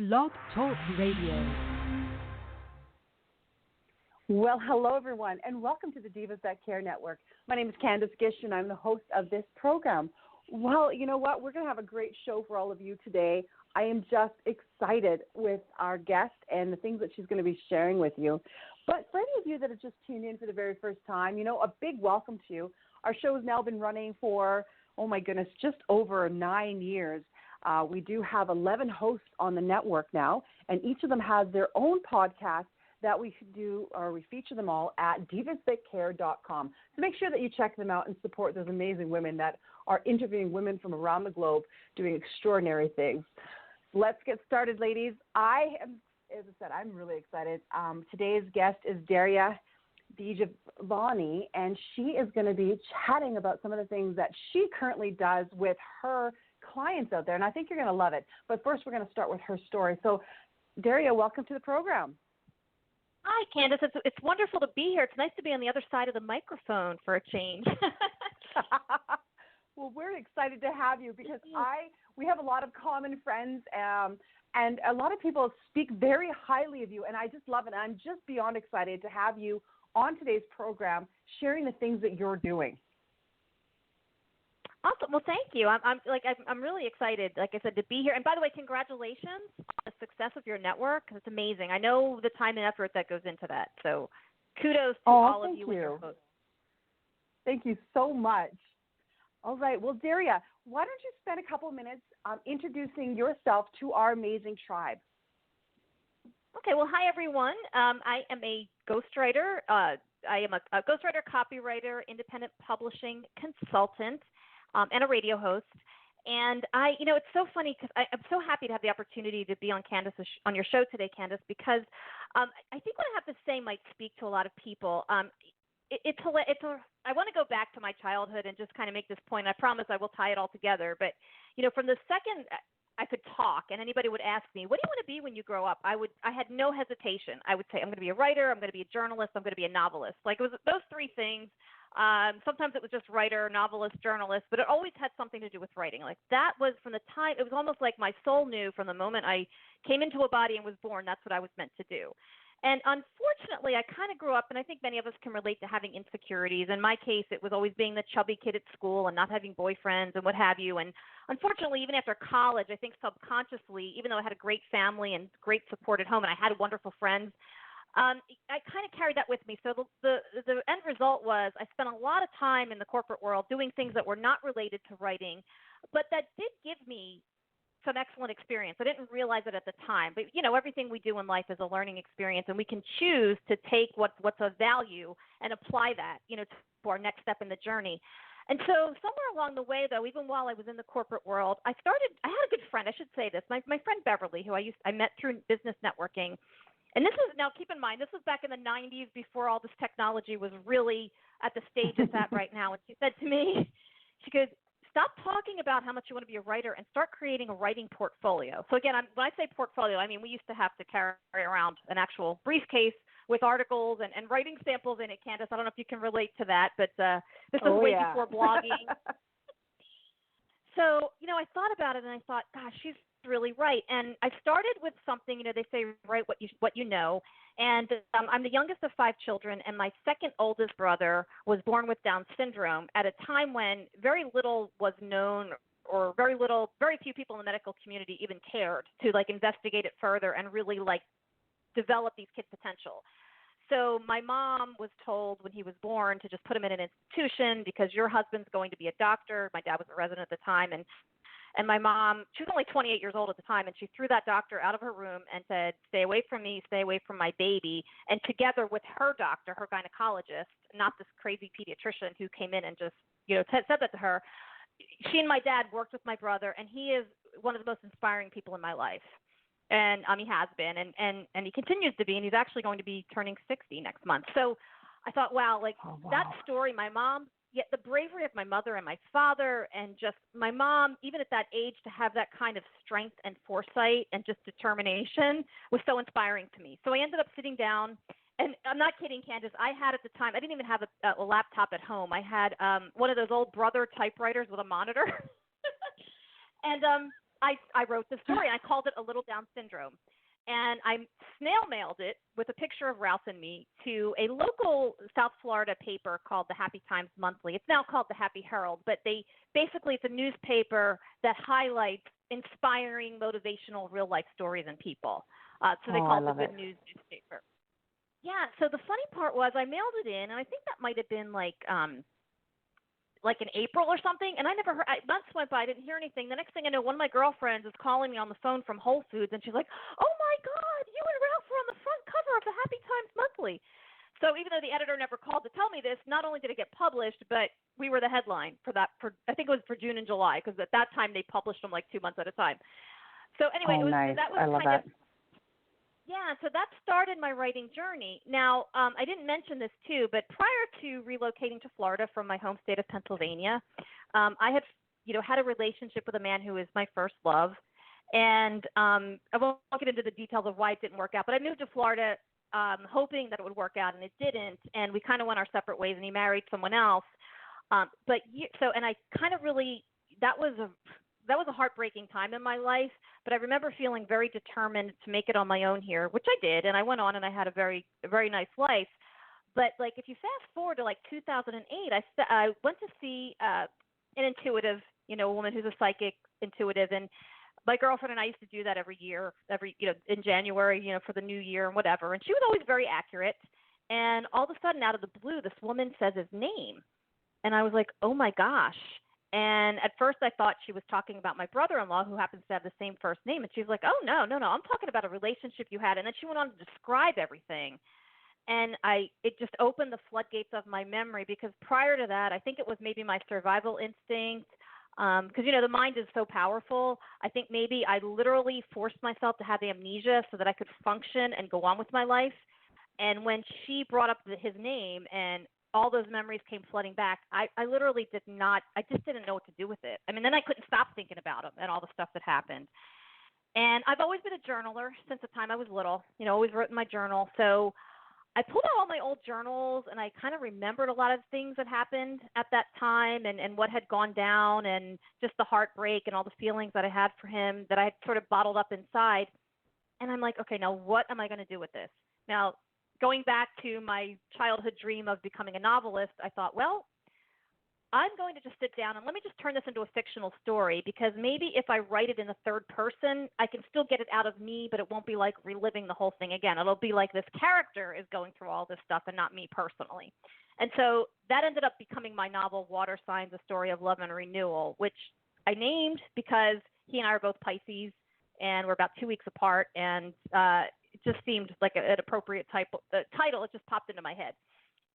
Blog Talk Radio. Well, hello, everyone, and welcome to the Divas That Care Network. My name is Candace Gish, and I'm the host of this program. Well, you know what? We're going to have a great show for all of you today. I am just excited with our guest and the things that she's going to be sharing with you. But for any of you that have just tuned in for the very first time, you know, a big welcome to you. Our show has now been running for, oh my goodness, just over 9 years. We do have 11 hosts on the network now, and each of them has their own podcast that we do, or we feature them all at divasthatcare.com. So make sure that you check them out and support those amazing women that are interviewing women from around the globe doing extraordinary things. Let's get started, ladies. I am, as I said, I'm really excited. Today's guest is Daria DiGiovanni, and she is going to be chatting about some of the things that she currently does with her clients out there, and I think you're going to love it. But first, we're going to start with her story. So, Daria, welcome to the program. Hi, Candace. It's wonderful to be here. It's nice to be on the other side of the microphone for a change. Well, we're excited to have you because we have a lot of common friends, and a lot of people speak very highly of you, and I just love it. I'm just beyond excited to have you on today's program sharing the things that you're doing. Awesome. Well, thank you. I'm really excited, like I said, to be here. And by the way, congratulations on the success of your network. It's amazing. I know the time and effort that goes into that. So kudos to all of you and your hosts. Thank you so much. All right. Well, Daria, why don't you spend a couple of minutes introducing yourself to our amazing tribe? Okay. Well, hi, everyone. I am a ghostwriter. I am a ghostwriter, copywriter, independent publishing consultant, and a radio host. And it's so funny because I'm so happy to have the opportunity to be on on your show today, Candace, because I think what I have to say might speak to a lot of people. I want to go back to my childhood and just kind of make this point. I promise I will tie it all together. But, from the second I could talk and anybody would ask me, what do you want to be when you grow up? I had no hesitation. I would say, I'm going to be a writer, I'm going to be a journalist, I'm going to be a novelist. Like, it was those three things. Sometimes it was just writer, novelist, journalist, but it always had something to do with writing. Like, that was from the time, it was almost like my soul knew from the moment I came into a body and was born, that's what I was meant to do. And unfortunately, I kind of grew up, and I think many of us can relate to having insecurities. In my case, it was always being the chubby kid at school and not having boyfriends and what have you. And unfortunately, even after college, I think subconsciously, even though I had a great family and great support at home and I had wonderful friends, I kind of carried that with me. So the end result was I spent a lot of time in the corporate world doing things that were not related to writing, but that did give me some excellent experience. I didn't realize it at the time, but everything we do in life is a learning experience, and we can choose to take what's of value and apply that, to our next step in the journey. And so somewhere along the way, though, even while I was in the corporate world, I had a good friend. I should say this. My friend Beverly, who I met through business networking. And this is, now keep in mind, this was back in the 90s before all this technology was really at the stage it's at right now. And she said to me, she goes, stop talking about how much you want to be a writer and start creating a writing portfolio. So again, when I say portfolio, I mean we used to have to carry around an actual briefcase with articles and writing samples in it, Candace. I don't know if you can relate to that, but this was way before blogging. So, I thought about it and I thought, gosh, she's really right. And I started with something, they say, write what you know. And I'm the youngest of 5 children, and my second oldest brother was born with Down syndrome at a time when very little was known, or very few people in the medical community even cared to investigate it further and really develop these kids' potential. So my mom was told when he was born to just put him in an institution because your husband's going to be a doctor. My dad was a resident at the time, and my mom, she was only 28 years old at the time, and she threw that doctor out of her room and said, stay away from me, stay away from my baby. And together with her doctor, her gynecologist, not this crazy pediatrician who came in and just, said that to her, she and my dad worked with my brother, and he is one of the most inspiring people in my life. And he has been, and he continues to be, and he's actually going to be turning 60 next month. So I thought, wow, that story, my mom, yet the bravery of my mother and my father, and just my mom, even at that age, to have that kind of strength and foresight and just determination was so inspiring to me. So I ended up sitting down, and I'm not kidding, Candace, I had at the time, I didn't even have a laptop at home. I had one of those old Brother typewriters with a monitor. And I wrote the story, and I called it A Little Down Syndrome. And I snail mailed it with a picture of Ralph and me to a local South Florida paper called the Happy Times Monthly. It's now called the Happy Herald, but it's a newspaper that highlights inspiring, motivational, real life stories and people. So they call it the Good News newspaper. Yeah. So the funny part was I mailed it in, and I think that might have been like in April or something, and I never heard. Months went by, I didn't hear anything. The next thing I know, one of my girlfriends is calling me on the phone from Whole Foods, and she's like, "Oh my God, you and Ralph were on the front cover of the Happy Times Monthly." So even though the editor never called to tell me this, not only did it get published, but we were the headline for I think it was for June and July, because at that time they published them like 2 months at a time. So anyway, nice. that was I love kind that. of. Yeah, so that started my writing journey. Now, I didn't mention this too, but prior to relocating to Florida from my home state of Pennsylvania, I had, had a relationship with a man who was my first love, and I won't get into the details of why it didn't work out. But I moved to Florida hoping that it would work out, and it didn't, and we kind of went our separate ways, and he married someone else. And I kind of really that was a heartbreaking time in my life, but I remember feeling very determined to make it on my own here, which I did, and I went on and I had a very nice life. But like if you fast forward to like 2008, I went to see an intuitive, a woman who's a psychic intuitive, and my girlfriend and I used to do that every year, in January, for the new year and whatever, and she was always very accurate. And all of a sudden, out of the blue, this woman says his name, and I was like, oh my gosh. And at first I thought she was talking about my brother-in-law, who happens to have the same first name. And she was like, oh, no, I'm talking about a relationship you had. And then she went on to describe everything. And it just opened the floodgates of my memory, because prior to that, I think it was maybe my survival instinct, because, the mind is so powerful. I think maybe I literally forced myself to have amnesia so that I could function and go on with my life. And when she brought up his name and all those memories came flooding back, I literally just didn't know what to do with it. I mean, then I couldn't stop thinking about him and all the stuff that happened. And I've always been a journaler since the time I was little, always wrote in my journal. So I pulled out all my old journals, and I kind of remembered a lot of things that happened at that time, and what had gone down, and just the heartbreak and all the feelings that I had for him that I had sort of bottled up inside. And I'm like, okay, now what am I going to do with this? Now, going back to my childhood dream of becoming a novelist, I thought, well, I'm going to just sit down and let me just turn this into a fictional story, because maybe if I write it in the third person, I can still get it out of me, but it won't be like reliving the whole thing again. It'll be like this character is going through all this stuff and not me personally. And so that ended up becoming my novel, Water Signs, A Story of Love and Renewal, which I named because he and I are both Pisces, and we're about 2 weeks apart, and it just seemed like an appropriate title. It just popped into my head.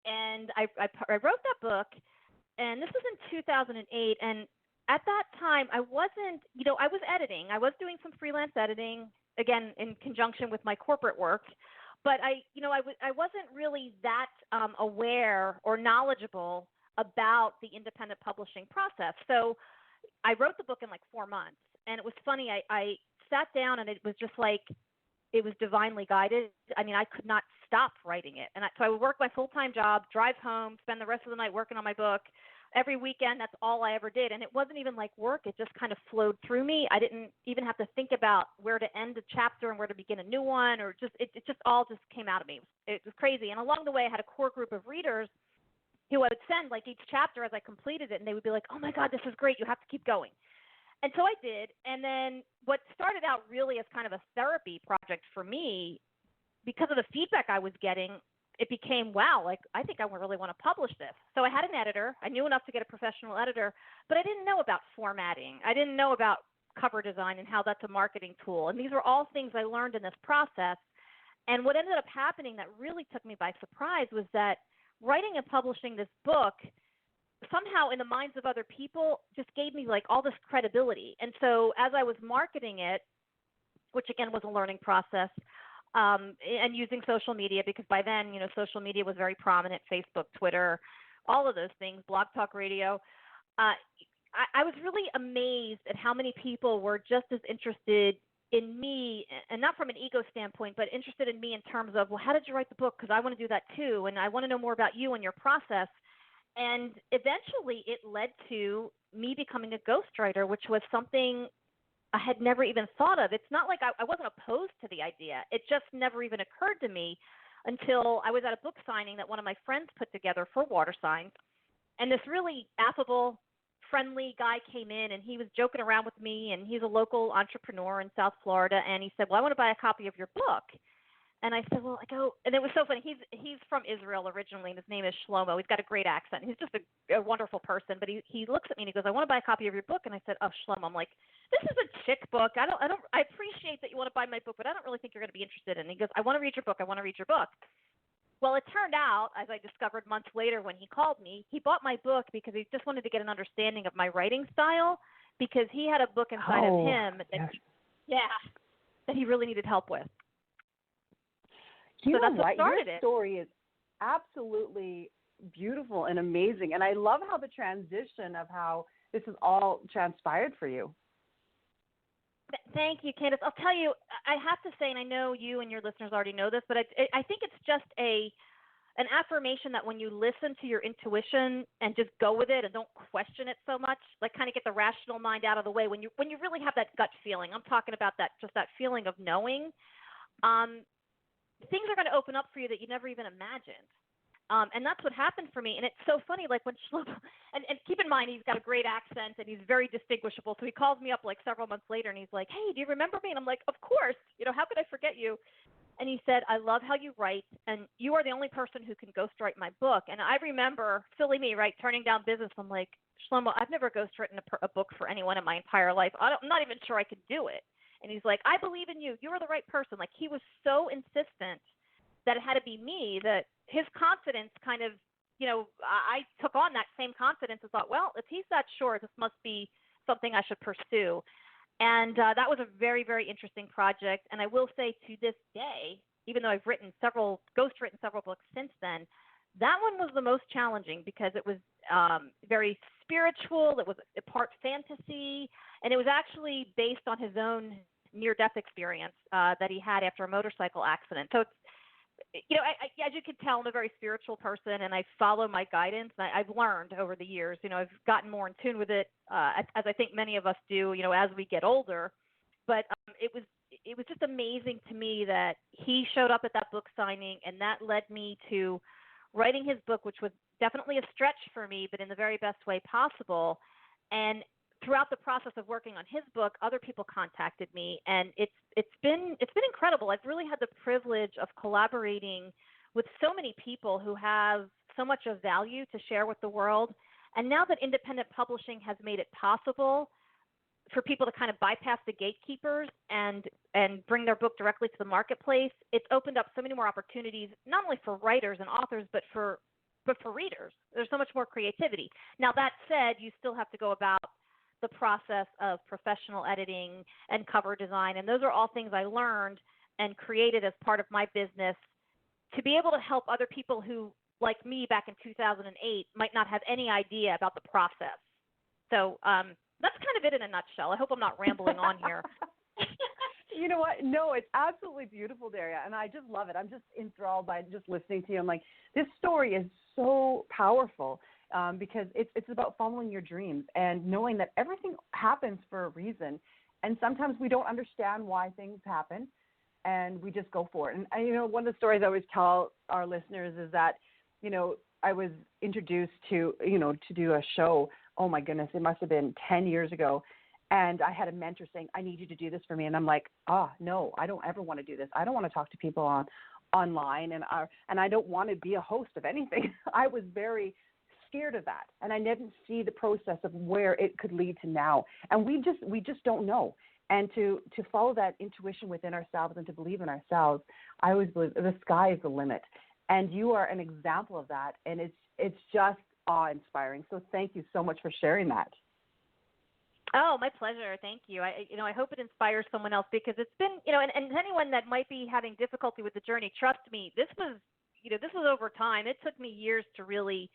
And I wrote that book, and this was in 2008. And at that time, I wasn't, I was editing. I was doing some freelance editing, again, in conjunction with my corporate work. But I wasn't really that aware or knowledgeable about the independent publishing process. So I wrote the book in like 4 months. And it was funny. I sat down, and it was just like, it was divinely guided. I mean, I could not stop writing it. And so I would work my full-time job, drive home, spend the rest of the night working on my book. Every weekend, that's all I ever did. And it wasn't even like work. It just kind of flowed through me. I didn't even have to think about where to end a chapter and where to begin a new one, or it just all just came out of me. It was crazy. And along the way, I had a core group of readers who I would send like each chapter as I completed it. And they would be like, oh my God, this is great. You have to keep going. And so I did. And then what started out really as kind of a therapy project for me, because of the feedback I was getting, it became, wow, like I think I really want to publish this. So I had an editor. I knew enough to get a professional editor, but I didn't know about formatting. I didn't know about cover design and how that's a marketing tool. And these were all things I learned in this process. And what ended up happening that really took me by surprise was that writing and publishing this book somehow in the minds of other people just gave me like all this credibility. And so as I was marketing it, which again was a learning process, and using social media, because by then, social media was very prominent, Facebook, Twitter, all of those things, Blog Talk Radio. I was really amazed at how many people were just as interested in me, and not from an ego standpoint, but interested in me in terms of, well, how did you write the book? Because I want to do that too, and I want to know more about you and your process. And eventually it led to me becoming a ghostwriter, which was something I had never even thought of. It's not like I wasn't opposed to the idea. It just never even occurred to me until I was at a book signing that one of my friends put together for Water Signs. And this really affable, friendly guy came in, and he was joking around with me, and he's a local entrepreneur in South Florida, and he said, well, I want to buy a copy of your book. And I said, well, and it was so funny. He's from Israel originally, and his name is Shlomo. He's got a great accent. He's just a wonderful person. But he looks at me and he goes, I want to buy a copy of your book. And I said, oh, Shlomo, I'm like, this is a chick book. I appreciate that you want to buy my book, but I don't really think you're going to be interested in it. And he goes, I want to read your book. I want to read your book. Well, it turned out, as I discovered months later when he called me, he bought my book because he just wanted to get an understanding of my writing style, because he had a book inside of him that he really needed help with. You so know that's what started Your story is absolutely beautiful and amazing, and I love how the transition of how this has all transpired for you. Thank you, Candace. I'll tell you, I have to say, and I know you and your listeners already know this, but I think it's just an affirmation that when you listen to your intuition and just go with it and don't question it so much, like kind of get the rational mind out of the way, when you really have that gut feeling, I'm talking about that feeling of knowing, things are going to open up for you that you never even imagined. And that's what happened for me. And it's so funny, like when Shlomo, and keep in mind, he's got a great accent and he's very distinguishable. So he calls me up like several months later and he's like, hey, do you remember me? And I'm like, of course, how could I forget you? And he said, I love how you write, and you are the only person who can ghostwrite my book. And I remember, silly me, right, turning down business. I'm like, Shlomo, I've never ghostwritten a book for anyone in my entire life. I'm not even sure I could do it. And he's like, I believe in you. You are the right person. Like, he was so insistent that it had to be me, that his confidence kind of, I took on that same confidence and thought, well, if he's that sure, this must be something I should pursue. And that was a very, very interesting project. And I will say, to this day, even though I've ghostwritten several books since then, that one was the most challenging because it was very spiritual. It was a part fantasy, and it was actually based on his own near-death experience that he had after a motorcycle accident. So it's, as you can tell, I'm a very spiritual person, and I follow my guidance. I've learned over the years, I've gotten more in tune with it, as I think many of us do, as we get older. But it was just amazing to me that he showed up at that book signing, and that led me to writing his book, which was definitely a stretch for me, but in the very best way possible. And throughout the process of working on his book, other people contacted me, and it's been incredible. I've really had the privilege of collaborating with so many people who have so much of value to share with the world. And now that independent publishing has made it possible for people to kind of bypass the gatekeepers and bring their book directly to the marketplace, it's opened up so many more opportunities, not only for writers and authors, but for readers. There's so much more creativity. Now, that said, you still have to go about the process of professional editing and cover design. And those are all things I learned and created as part of my business to be able to help other people who, like me back in 2008, might not have any idea about the process. So that's kind of it in a nutshell. I hope I'm not rambling on here. You know what? No, it's absolutely beautiful, Daria, and I just love it. I'm just enthralled by just listening to you. I'm like, this story is so powerful. Because it's about following your dreams and knowing that everything happens for a reason. And sometimes we don't understand why things happen, and we just go for it. And one of the stories I always tell our listeners is that, I was introduced to do a show. Oh, my goodness, it must have been 10 years ago. And I had a mentor saying, I need you to do this for me. And I'm like, no, I don't ever want to do this. I don't want to talk to people online, and I don't want to be a host of anything. I was very scared of that, and I didn't see the process of where it could lead to now. And we just don't know. And to follow that intuition within ourselves and to believe in ourselves, I always believe the sky is the limit. And you are an example of that, and it's just awe-inspiring. So thank you so much for sharing that. Oh, my pleasure. Thank you. I hope it inspires someone else, because it's been, and anyone that might be having difficulty with the journey, trust me, this was over time. It took me years to really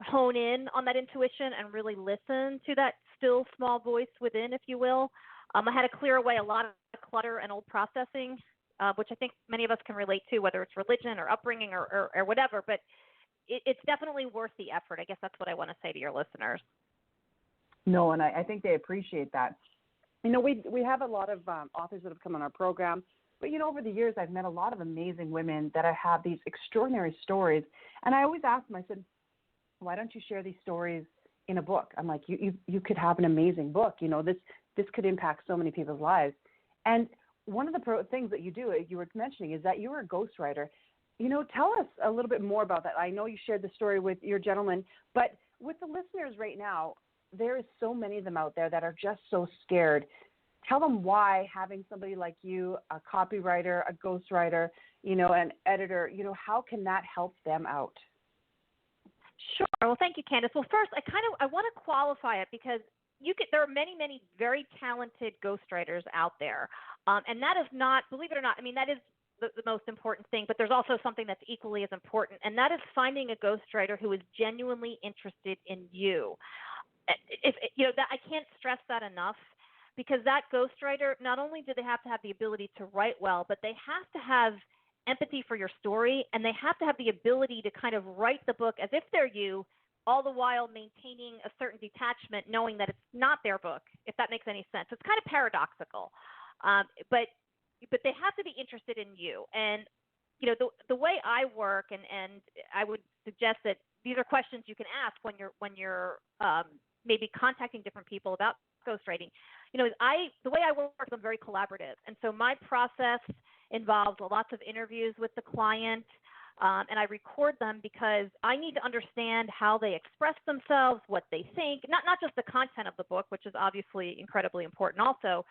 hone in on that intuition and really listen to that still small voice within, if you will. I had to clear away a lot of clutter and old processing, which I think many of us can relate to, whether it's religion or upbringing or whatever. But it's definitely worth the effort. I guess that's what I want to say to your listeners. No, and I think they appreciate that. we have a lot of authors that have come on our program, but over the years I've met a lot of amazing women that have these extraordinary stories, and I always ask them. I said, why don't you share these stories in a book? I'm like, you could have an amazing book. This could impact so many people's lives. And one of the things that you do, you were mentioning, is that you're a ghostwriter. Tell us a little bit more about that. I know you shared the story with your gentleman, but with the listeners right now, there is so many of them out there that are just so scared. Tell them why having somebody like you, a copywriter, a ghostwriter, an editor, how can that help them out? Sure. Well, thank you, Candace. Well, first, I want to qualify it because there are many, many very talented ghostwriters out there, and that is not, believe it or not, that is the most important thing. But there's also something that's equally as important, and that is finding a ghostwriter who is genuinely interested in you. That I can't stress that enough, because that ghostwriter, not only do they have to have the ability to write well, but they have to have empathy for your story, and they have to have the ability to kind of write the book as if they're you, all the while maintaining a certain detachment, knowing that it's not their book, if that makes any sense. It's kind of paradoxical, but they have to be interested in you. And the way I work, and I would suggest that these are questions you can ask when you're maybe contacting different people about ghostwriting. The way I work is I'm very collaborative, and so my process involves lots of interviews with the client, and I record them because I need to understand how they express themselves, what they think, not just the content of the book, which is obviously incredibly important also,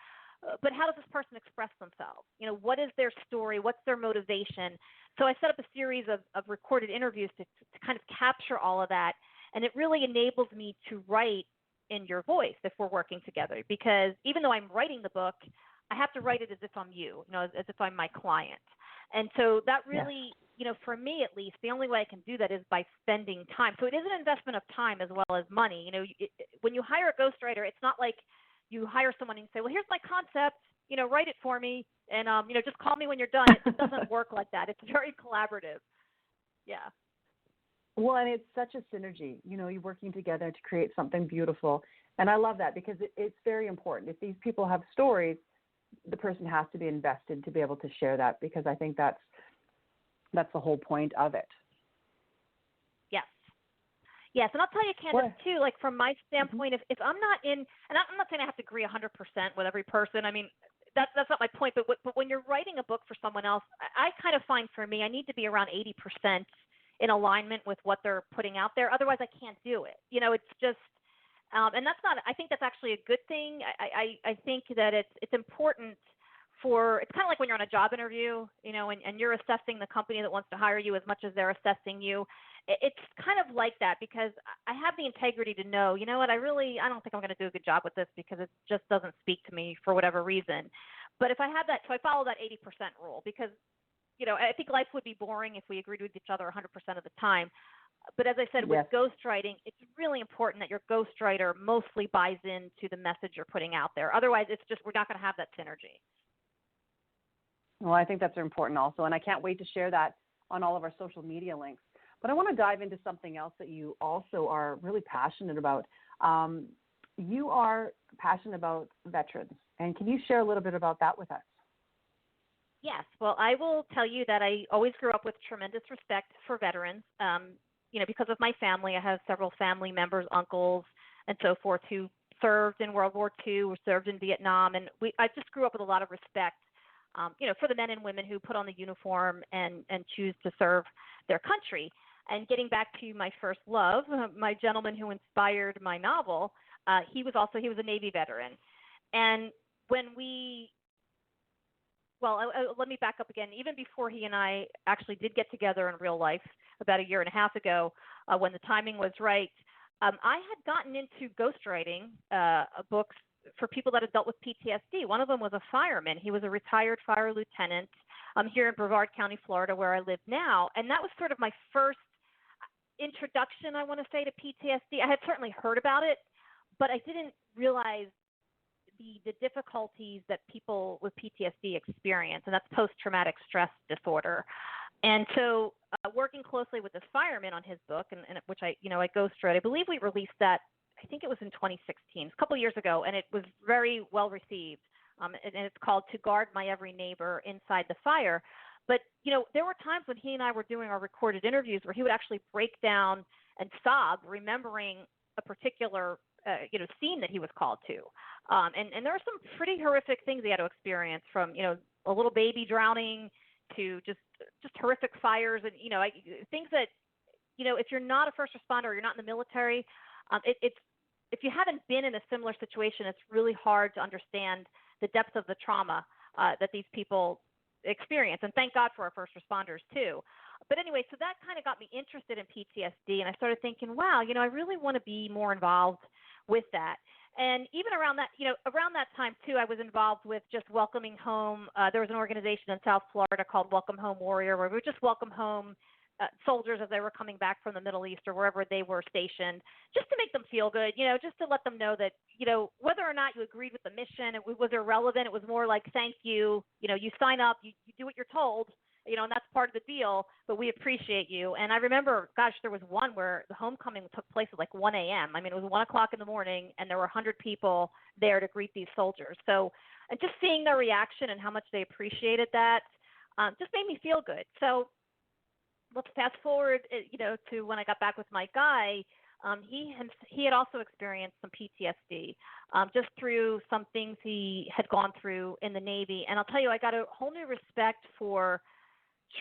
but how does this person express themselves? What is their story? What's their motivation? So I set up a series of recorded interviews to kind of capture all of that, and it really enables me to write in your voice if we're working together, because even though I'm writing the book, I have to write it as if I'm you, as if I'm my client. And so that really, for me at least, the only way I can do that is by spending time. So it is an investment of time as well as money. When you hire a ghostwriter, it's not like you hire someone and say, well, here's my concept, write it for me, and, just call me when you're done. It doesn't work like that. It's very collaborative. Yeah. Well, and it's such a synergy, you're working together to create something beautiful. And I love that because it's very important. If these people have stories, the person has to be invested to be able to share that, because I think that's the whole point of it. Yes, and I'll tell you, Candace, too, like from my standpoint, if I'm not in, and I'm not saying I have to agree 100% with every person. That's not my point, but when you're writing a book for someone else, I kind of find for me, I need to be around 80% in alignment with what they're putting out there. Otherwise, I can't do it. It's just, and that's not, I think that's actually a good thing. I think that it's important it's kind of like when you're on a job interview, and you're assessing the company that wants to hire you as much as they're assessing you. It's kind of like that, because I have the integrity to know, I don't think I'm going to do a good job with this because it just doesn't speak to me for whatever reason. But if I have that, so I follow that 80% rule, because, I think life would be boring if we agreed with each other 100% of the time. But as I said, with ghostwriting, it's really important that your ghostwriter mostly buys into the message you're putting out there. Otherwise, we're not going to have that synergy. Well, I think that's important also, and I can't wait to share that on all of our social media links. But I want to dive into something else that you also are really passionate about. You are passionate about veterans, and can you share a little bit about that with us? Yes. Well, I will tell you that I always grew up with tremendous respect for veterans. Because of my family, I have several family members, uncles, and so forth who served in World War II or served in Vietnam, and I just grew up with a lot of respect, for the men and women who put on the uniform and choose to serve their country. And getting back to my first love, my gentleman who inspired my novel, he was a Navy veteran. And let me back up again. Even before he and I actually did get together in real life about a year and a half ago, when the timing was right, I had gotten into ghostwriting books for people that had dealt with PTSD. One of them was a fireman. He was a retired fire lieutenant here in Brevard County, Florida, where I live now. And that was sort of my first introduction, I want to say, to PTSD. I had certainly heard about it, but I didn't realize the difficulties that people with PTSD experience, and that's post-traumatic stress disorder. And so working closely with this fireman on his book, and which I ghostwrote, I believe we released that I think it was in 2016, a couple of years ago, and it was very well received. And it's called "To Guard My Every Neighbor Inside the Fire." But, there were times when he and I were doing our recorded interviews where he would actually break down and sob, remembering a particular, scene that he was called to. And there were some pretty horrific things he had to experience, from, a little baby drowning to just horrific fires and, things that, if you're not a first responder or you're not in the military, it's if you haven't been in a similar situation, it's really hard to understand the depth of the trauma that these people experience. And thank God for our first responders too. But anyway, so that kind of got me interested in PTSD, and I started thinking, wow, I really want to be more involved with that. And even around that time too, I was involved with just welcoming home. There was an organization in South Florida called Welcome Home Warrior, where we would just welcome home soldiers as they were coming back from the Middle East or wherever they were stationed, just to make them feel good, just to let them know that, whether or not you agreed with the mission, it was irrelevant. It was more like, thank you, you sign up, you do what you're told, and that's part of the deal, but we appreciate you. And I remember, gosh, there was one where the homecoming took place at like 1 a.m. I mean, it was 1 o'clock in the morning, and there were 100 people there to greet these soldiers. So, and just seeing their reaction and how much they appreciated that just made me feel good. So let's fast forward, to when I got back with my guy. He had also experienced some PTSD, just through some things he had gone through in the Navy. And I'll tell you, I got a whole new respect for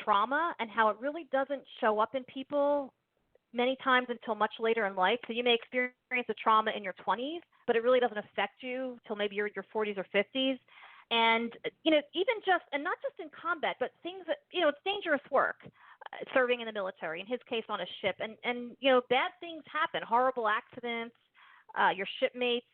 trauma and how it really doesn't show up in people many times until much later in life. So you may experience a trauma in your 20s, but it really doesn't affect you till maybe you're in your 40s or 50s. And, even just, and not just in combat, but things that, it's dangerous work, serving in the military, in his case on a ship. And bad things happen, horrible accidents, your shipmates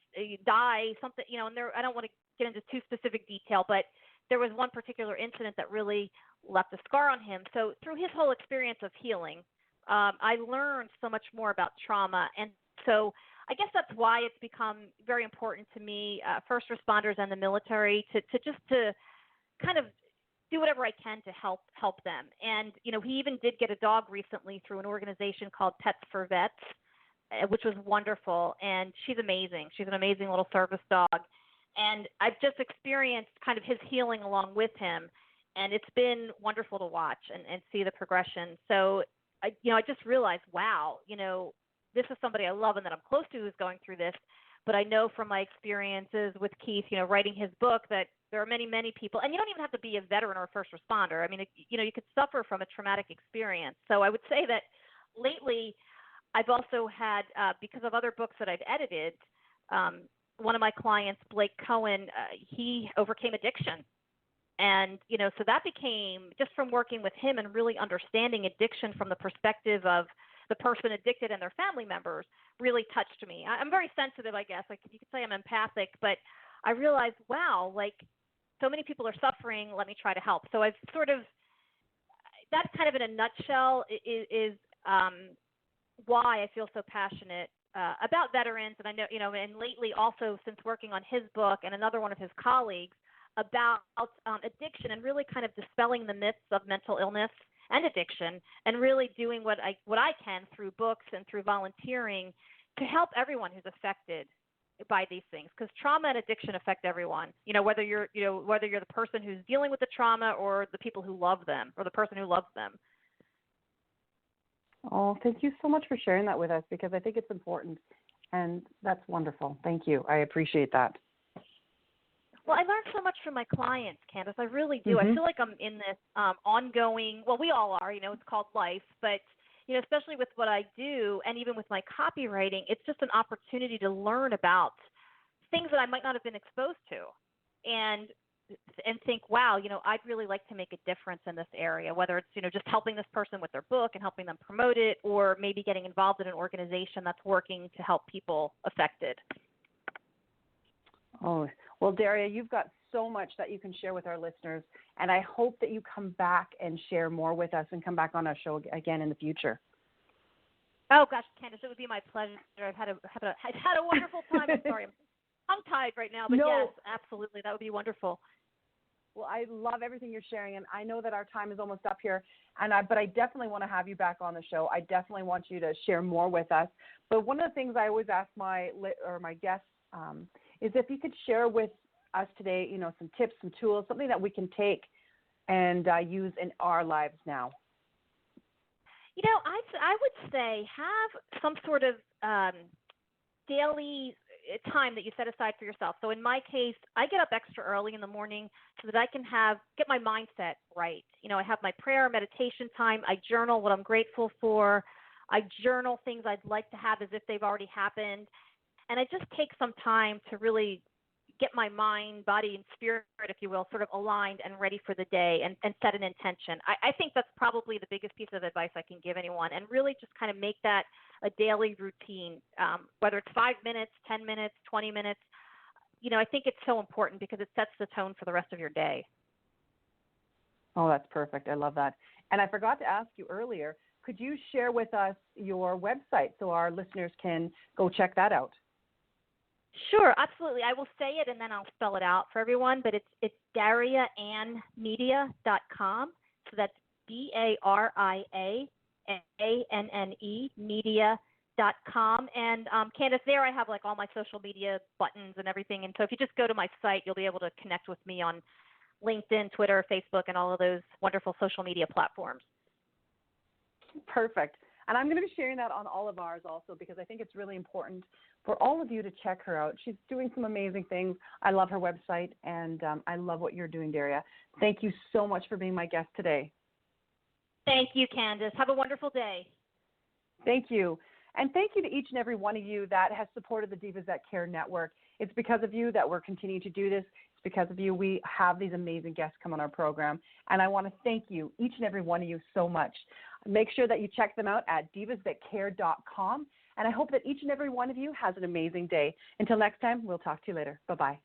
die, something, and I don't want to get into too specific detail, but there was one particular incident that really left a scar on him. So through his whole experience of healing, I learned so much more about trauma. And so I guess that's why it's become very important to me, first responders and the military, to kind of do whatever I can to help them. And, he even did get a dog recently through an organization called Pets for Vets, which was wonderful. And she's amazing. She's an amazing little service dog. And I've just experienced kind of his healing along with him. And it's been wonderful to watch and see the progression. So, I just realized, wow, this is somebody I love and that I'm close to who's going through this. But I know from my experiences with Keith, writing his book, that there are many, many people, and you don't even have to be a veteran or a first responder. I mean, you could suffer from a traumatic experience. So I would say that lately I've also had, because of other books that I've edited, one of my clients, Blake Cohen, he overcame addiction. And, so that became, just from working with him and really understanding addiction from the perspective of the person addicted and their family members, really touched me. I'm very sensitive, I guess. Like, you could say I'm empathic, but I realized, wow, like, so many people are suffering. Let me try to help. So I've sort of, that's kind of in a nutshell is why I feel so passionate about veterans. And I know, and lately also since working on his book and another one of his colleagues about addiction, and really kind of dispelling the myths of mental illness and addiction, and really doing what I can through books and through volunteering to help everyone who's affected by these things, because trauma and addiction affect everyone. Whether you're the person who's dealing with the trauma or the people who love them or the person who loves them. Oh, thank you so much for sharing that with us, because I think it's important, and that's wonderful. Thank you. I appreciate that. Well, I learned so much from my clients, Candace. I really do. Mm-hmm. I feel like I'm in this ongoing, well, we all are, it's called life, but, especially with what I do and even with my copywriting, it's just an opportunity to learn about things that I might not have been exposed to and think, wow, I'd really like to make a difference in this area, whether it's, just helping this person with their book and helping them promote it, or maybe getting involved in an organization that's working to help people affected. Oh, well, Daria, you've got so much that you can share with our listeners, and I hope that you come back and share more with us and come back on our show again in the future. Oh, gosh, Candace, it would be my pleasure. I've had a wonderful time. I'm sorry, I'm tongue-tied right now, but No. yes, absolutely, that would be wonderful. Well, I love everything you're sharing, and I know that our time is almost up here, but I definitely want to have you back on the show. I definitely want you to share more with us. But one of the things I always ask my guests is if you could share with us today, some tips, some tools, something that we can take and use in our lives now. I would say have some sort of daily time that you set aside for yourself. So in my case, I get up extra early in the morning so that I can get my mindset right. I have my prayer, meditation time. I journal what I'm grateful for. I journal things I'd like to have as if they've already happened. And I just take some time to really get my mind, body, and spirit, if you will, sort of aligned and ready for the day and set an intention. I think that's probably the biggest piece of advice I can give anyone, and really just kind of make that a daily routine, whether it's 5 minutes, 10 minutes, 20 minutes. I think it's so important because it sets the tone for the rest of your day. Oh, that's perfect. I love that. And I forgot to ask you earlier, could you share with us your website so our listeners can go check that out? Sure, absolutely. I will say it and then I'll spell it out for everyone, but it's DariaAnnmedia.com. So that's DariaAnne media.com. And Candace, there I have like all my social media buttons and everything. And so if you just go to my site, you'll be able to connect with me on LinkedIn, Twitter, Facebook, and all of those wonderful social media platforms. Perfect. And I'm going to be sharing that on all of ours also because I think it's really important for all of you to check her out. She's doing some amazing things. I love her website, and I love what you're doing, Daria. Thank you so much for being my guest today. Thank you, Candace. Have a wonderful day. Thank you. And thank you to each and every one of you that has supported the Divas That Care Network. It's because of you that we're continuing to do this. It's because of you we have these amazing guests come on our program. And I want to thank you, each and every one of you, so much. Make sure that you check them out at divasthatcare.com. And I hope that each and every one of you has an amazing day. Until next time, we'll talk to you later. Bye-bye.